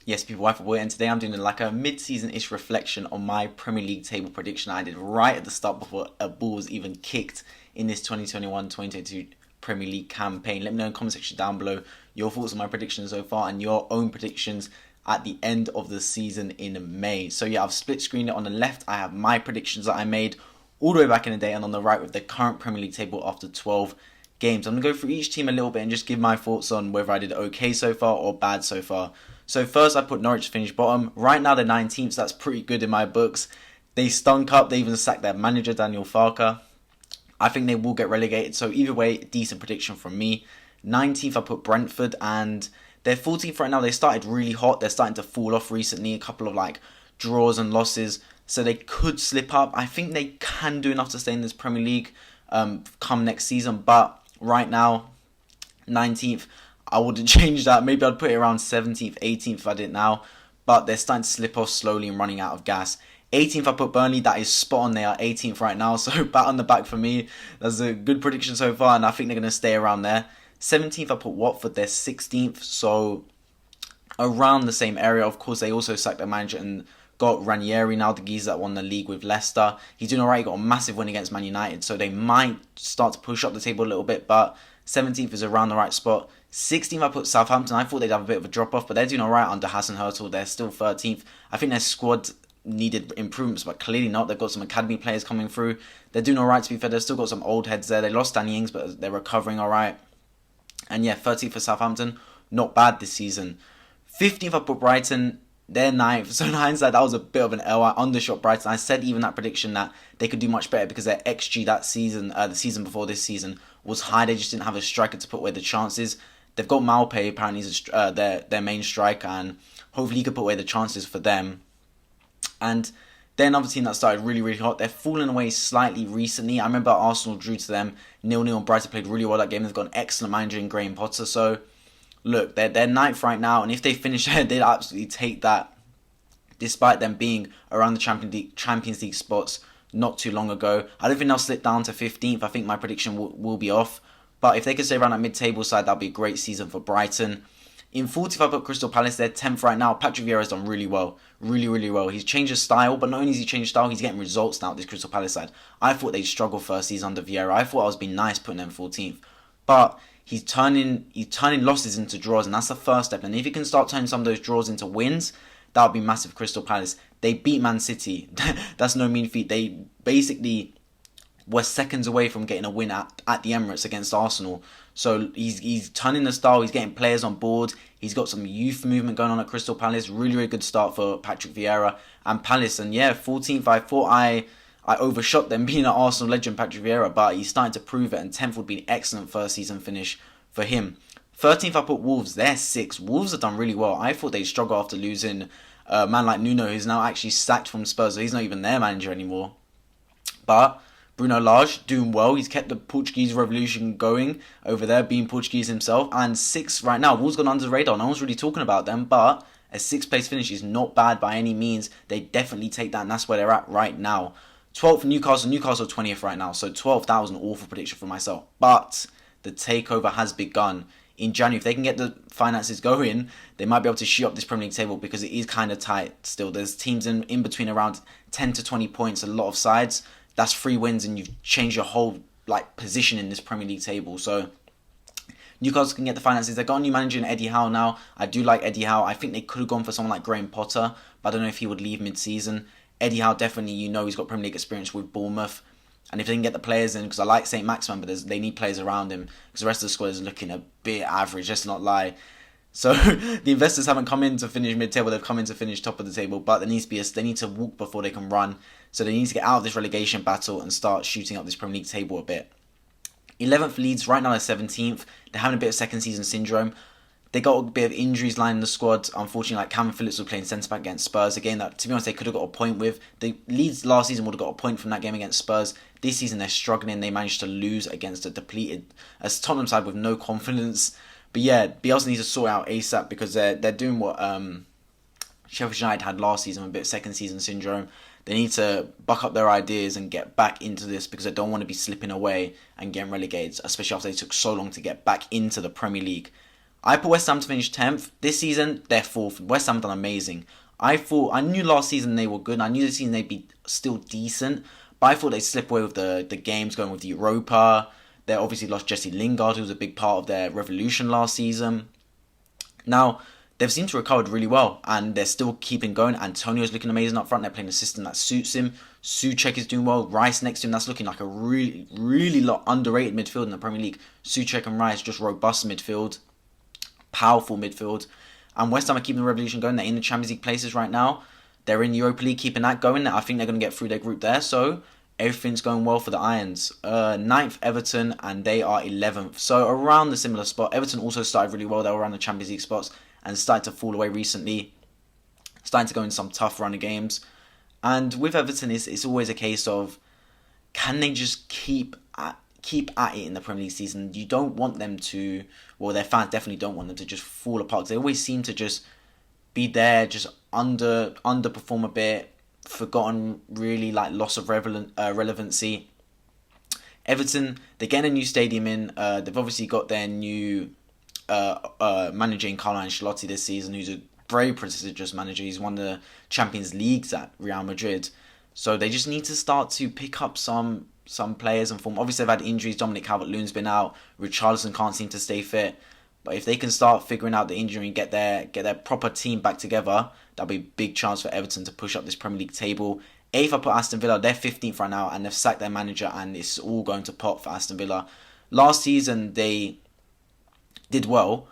Yes, people, iFootball, and today I'm doing like a mid-season-ish reflection on my Premier League table prediction I did right at the start before a ball was even kicked in this 2021-2022 Premier League campaign. Let me know in the comment section down below your thoughts on my predictions so far and your own predictions at the end of the season in May. So yeah, I've split screened it. On the left, I have my predictions that I made all the way back in the day, and on the right with the current Premier League table after 12 games. I'm going to go through each team a little bit and just give my thoughts on whether I did okay so far or bad so far. So first I put Norwich to finish bottom. Right now they're 19th, so that's pretty good in my books. They stunk up, they even sacked their manager Daniel Farke. I think they will get relegated, so either way, decent prediction from me. 19th I put Brentford, and they're 14th right now. They started really hot, they're starting to fall off recently, a couple of like draws and losses, so they could slip up. I think they can do enough to stay in this Premier League come next season, but right now, 19th, I wouldn't change that. Maybe I'd put it around 17th, 18th if I did now. But they're starting to slip off slowly and running out of gas. 18th, I put Burnley. That is spot on. They are 18th right now. So bat on the back for me. That's a good prediction so far. And I think they're going to stay around there. 17th, I put Watford. They're 16th. So around the same area. Of course, they also sacked their manager and got Ranieri now, the geezer that won the league with Leicester. He's doing alright. He got a massive win against Man United. So they might start to push up the table a little bit. But 17th is around the right spot. 16th, I put Southampton. I thought they'd have a bit of a drop off, but they're doing alright under Hassan Hurtel. They're still 13th. I think their squad needed improvements, but clearly not. They've got some academy players coming through. They're doing alright, to be fair. They've still got some old heads there. They lost Danny Ings, but they're recovering alright. And yeah, 13th for Southampton. Not bad this season. 15th, I put Brighton. They're 9th. So in hindsight, that was a bit of an L. I undershot Brighton. I said even that prediction that they could do much better because their XG that season, the season before this season, was high. They just didn't have a striker to put away the chances. They've got Malpe, apparently he's their main striker, and hopefully he could put away the chances for them. And they're another team that started really, really hot. They've fallen away slightly recently. I remember Arsenal drew to them 0-0, and Brighton played really well that game. They've got an excellent manager in Graham Potter. So, look, they're 9th right now, and if they finish there, they'd absolutely take that, despite them being around the Champions League spots not too long ago. I don't think they'll slip down to 15th. I think my prediction will be off. But if they could stay around that mid-table side, that'd be a great season for Brighton. In 40th, I put Crystal Palace. They're 10th right now. Patrick Vieira's done really well. Really, really well. He's changed his style, but not only has he changed his style, he's getting results now at this Crystal Palace side. I thought they'd struggle first season under Vieira. I thought I was being nice putting them 14th. But he's turning losses into draws, and that's the first step. And if he can start turning some of those draws into wins, that would be massive for Crystal Palace. They beat Man City. That's no mean feat. They basically were seconds away from getting a win at the Emirates against Arsenal. So he's turning the style, he's getting players on board, he's got some youth movement going on at Crystal Palace. Really, really good start for Patrick Vieira and Palace. And yeah, 14th, I thought I overshot them being an Arsenal legend, Patrick Vieira, but he's starting to prove it, and 10th would be an excellent first season finish for him. 13th, I put Wolves. They're 6th. Wolves have done really well. I thought they'd struggle after losing a man like Nuno, who's now actually sacked from Spurs, so he's not even their manager anymore. But Bruno Lage doing well. He's kept the Portuguese revolution going over there, being Portuguese himself. And 6th right now. Wolves gone under the radar. No one's really talking about them, but a 6th place finish is not bad by any means. They definitely take that, and that's where they're at right now. 12th, Newcastle. Newcastle 20th right now. So 12th, that was an awful prediction for myself. But the takeover has begun. In January, if they can get the finances going, they might be able to shoot up this Premier League table because it is kind of tight still. There's teams in between around 10 to 20 points, a lot of sides. That's 3 wins and you've changed your whole position in this Premier League table. So Newcastle can get the finances. They've got a new manager in Eddie Howe now. I do like Eddie Howe. I think they could have gone for someone like Graham Potter, but I don't know if he would leave mid-season. Eddie Howe definitely, he's got Premier League experience with Bournemouth. And if they can get the players in, because I like St. Maximin, but they need players around him, because the rest of the squad is looking a bit average, let's not lie. So the investors haven't come in to finish mid-table, they've come in to finish top of the table, but they need to walk before they can run. So they need to get out of this relegation battle and start shooting up this Premier League table a bit. 11th Leeds, right now they're 17th. They're having a bit of second season syndrome. They got a bit of injuries lining the squad. Unfortunately, like Calvin Phillips was playing centre-back against Spurs. Again, that, to be honest, they could have got a point with. The Leeds last season would have got a point from that game against Spurs. This season, they're struggling. They managed to lose against a depleted Tottenham side with no confidence. But yeah, Bielsa needs to sort out ASAP because they're doing what Sheffield United had last season, a bit of second season syndrome. They need to buck up their ideas and get back into this because they don't want to be slipping away and getting relegated, especially after they took so long to get back into the Premier League. I put West Ham to finish 10th. This season, they're 4th. West Ham done amazing. I knew last season they were good. I knew this season they'd be still decent. But I thought they'd slip away with the games going with the Europa. They obviously lost Jesse Lingard, who was a big part of their revolution last season. Now, they've seemed to recover really well, and they're still keeping going. Antonio's looking amazing up front. They're playing a system that suits him. Souček is doing well. Rice next to him. That's looking like a really, really underrated midfield in the Premier League. Souček and Rice, just robust midfield. Powerful midfield. And West Ham are keeping the revolution going. They're in the Champions League places right now. They're in the Europa League, keeping that going. I think they're going to get through their group there. So everything's going well for the Irons. 9th Everton, and they are 11th. So around the similar spot. Everton also started really well. They were around the Champions League spots and started to fall away recently. Starting to go in some tough run of games. And with Everton, it's always a case of, can they just keep at it in the Premier League season? You don't want them to, well, their fans definitely don't want them to just fall apart. They always seem to just be there, just underperform a bit, forgotten, really like loss of relevancy. Everton, they're getting a new stadium in. They've obviously got their new manager in Carlo Ancelotti this season, who's a very prestigious manager. He's won the Champions Leagues at Real Madrid. So they just need to start to pick up some players and form. Obviously, they've had injuries. Dominic Calvert-Lewin's been out. Richarlison can't seem to stay fit. But if they can start figuring out the injury and get their proper team back together, that'll be a big chance for Everton to push up this Premier League table. 8th, I put Aston Villa. They're 15th right now, and they've sacked their manager, and it's all going to pot for Aston Villa. Last season, they did well,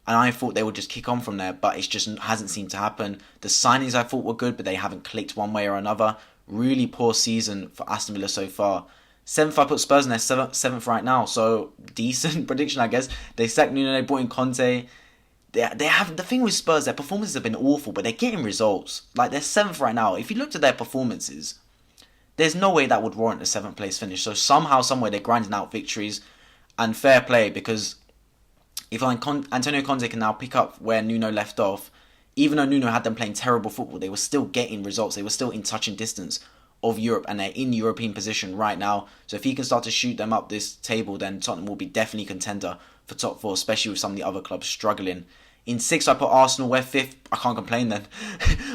and I thought they would just kick on from there, but it just hasn't seemed to happen. The signings I thought were good, but they haven't clicked one way or another. Really poor season for Aston Villa so far. 7th, I put Spurs, and they're 7th right now, so decent prediction, I guess. They sacked Nuno, they brought in Conte. They have, the thing with Spurs, their performances have been awful, but they're getting results. Like, they're 7th right now. If you looked at their performances, there's no way that would warrant a 7th place finish. So somehow, somewhere, they're grinding out victories, and fair play, because if Antonio Conte can now pick up where Nuno left off, even though Nuno had them playing terrible football, they were still getting results. They were still in touching distance of Europe, and they're in European position right now. So if he can start to shoot them up this table, then Tottenham will be definitely contender for top 4, especially with some of the other clubs struggling. In 6th, I put Arsenal. We're 5th. I can't complain then.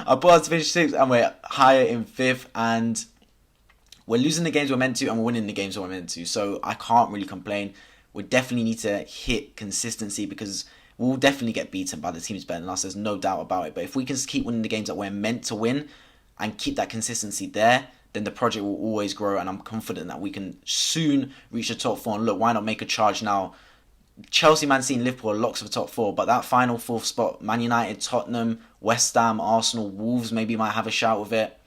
I put us to finish 6th, and we're higher in 5th, and we're losing the games we're meant to, and we're winning the games we're meant to. So I can't really complain. We definitely need to hit consistency, because we'll definitely get beaten by the teams better than us. There's no doubt about it. But if we can keep winning the games that we're meant to win and keep that consistency there, then the project will always grow, and I'm confident that we can soon reach the top 4. And look, why not make a charge now? Chelsea, Man City and Liverpool are locks for top 4, but that final 4th spot, Man United, Tottenham, West Ham, Arsenal, Wolves maybe might have a shout with it.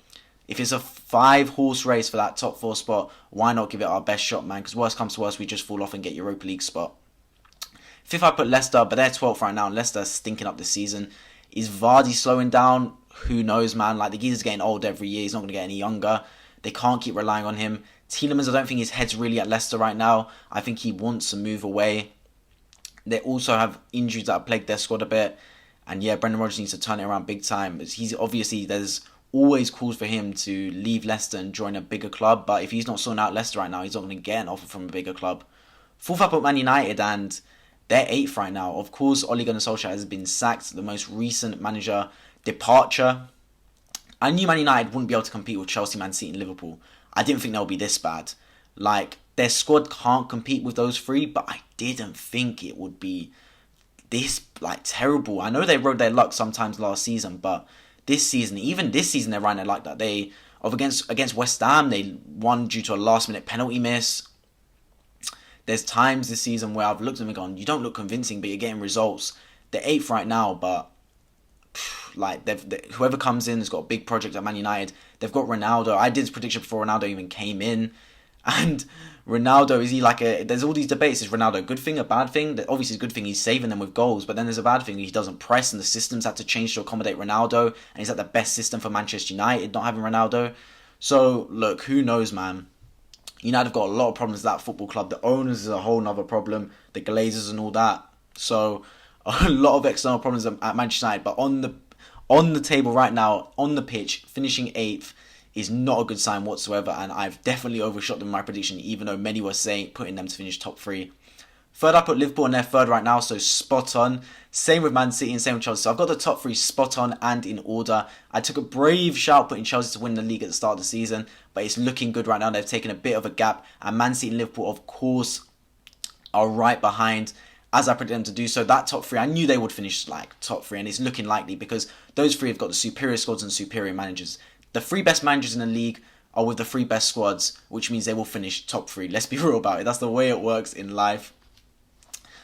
If it's a 5-horse race for that top 4 spot, why not give it our best shot, man? Because worst comes to worst, we just fall off and get Europa League spot. 5th, I put Leicester, but they're 12th right now, and Leicester's stinking up this season. Is Vardy slowing down? Who knows, man? Like, the geezer's getting old every year. He's not going to get any younger. They can't keep relying on him. Tielemans, I don't think his head's really at Leicester right now. I think he wants to move away. They also have injuries that have plagued their squad a bit. And yeah, Brendan Rodgers needs to turn it around big time. He's obviously, there's always calls for him to leave Leicester and join a bigger club. But if he's not sorting out Leicester right now, he's not going to get an offer from a bigger club. 4th, I put Man United, and they're 8th right now. Of course, Ole Gunnar Solskjaer has been sacked. The most recent manager departure. I knew Man United wouldn't be able to compete with Chelsea, Man City and Liverpool. I didn't think they'll be this bad. Like, their squad can't compete with those 3, but I didn't think it would be this, like, terrible. I know they rode their luck sometimes last season, but this season, even this season, they're riding their luck. That they, against West Ham, they won due to a last-minute penalty miss. There's times this season where I've looked at them and gone, you don't look convincing, but you're getting results. They're 8th right now, but like, whoever comes in has got a big project at Man United. They've got Ronaldo. I did this prediction before Ronaldo even came in. And Ronaldo, is he like there's all these debates. Is Ronaldo a good thing, a bad thing? Obviously, it's a good thing he's saving them with goals. But then there's a bad thing. He doesn't press, and the systems had to change to accommodate Ronaldo. And is that the best system for Manchester United, not having Ronaldo? So, look, who knows, man? United have got a lot of problems at that football club. The owners is a whole nother problem. The Glazers and all that. So, a lot of external problems at Manchester United. But on the table right now, on the pitch, finishing 8th is not a good sign whatsoever, and I've definitely overshot them in my prediction, even though many were saying putting them to finish top 3. Third, I put Liverpool in their third right now, so spot on. Same with Man City and same with Chelsea. So I've got the top three spot on and in order. I took a brave shout putting Chelsea to win the league at the start of the season, but it's looking good right now. They've taken a bit of a gap, and Man City and Liverpool, of course, are right behind, as I predicted them to do. So that top three, I knew they would finish like top three, and it's looking likely because those three have got the superior squads and superior managers. The three best managers in the league are with the three best squads, which means they will finish top three. Let's be real about it. That's the way it works in life.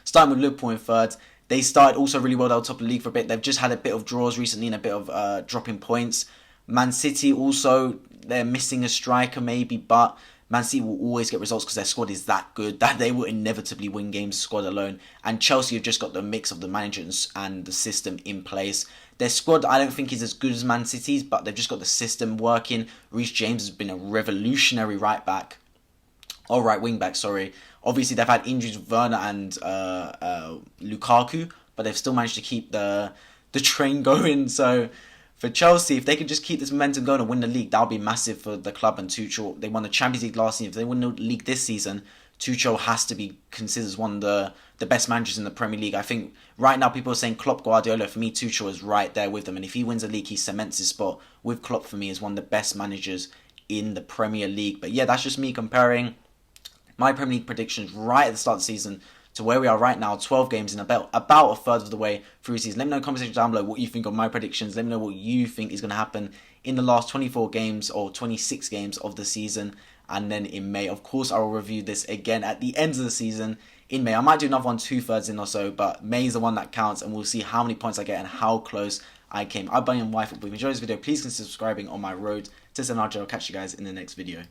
Starting with Liverpool in third. They started also really well. They were top of the league for a bit. They've just had a bit of draws recently and a bit of dropping points. Man City also, they're missing a striker maybe, but Man City will always get results because their squad is that good that they will inevitably win games squad alone. And Chelsea have just got the mix of the managers and the system in place. Their squad, I don't think, is as good as Man City's, but they've just got the system working. Reece James has been a revolutionary right wing back, sorry. Obviously, they've had injuries with Werner and Lukaku, but they've still managed to keep the train going. So for Chelsea, if they can just keep this momentum going and win the league, that'll be massive for the club and Tuchel. They won the Champions League last season. If they win the league this season, Tuchel has to be considered as one of the best managers in the Premier League. I think right now people are saying Klopp, Guardiola. For me, Tuchel is right there with them. And if he wins the league, he cements his spot with Klopp, for me, as one of the best managers in the Premier League. But yeah, that's just me comparing my Premier League predictions right at the start of the season to where we are right now, 12 games in about a third of the way through the season. Let me know in the comment section down below what you think of my predictions. Let me know what you think is going to happen in the last 24 games or 26 games of the season. And then in May, of course, I will review this again at the end of the season in May. I might do another one 2/3 in or so, but May is the one that counts, and we'll see how many points I get and how close I came. I'm Bunny and Wife. If you enjoyed this video, please consider subscribing on my road to 700. I'll catch you guys in the next video.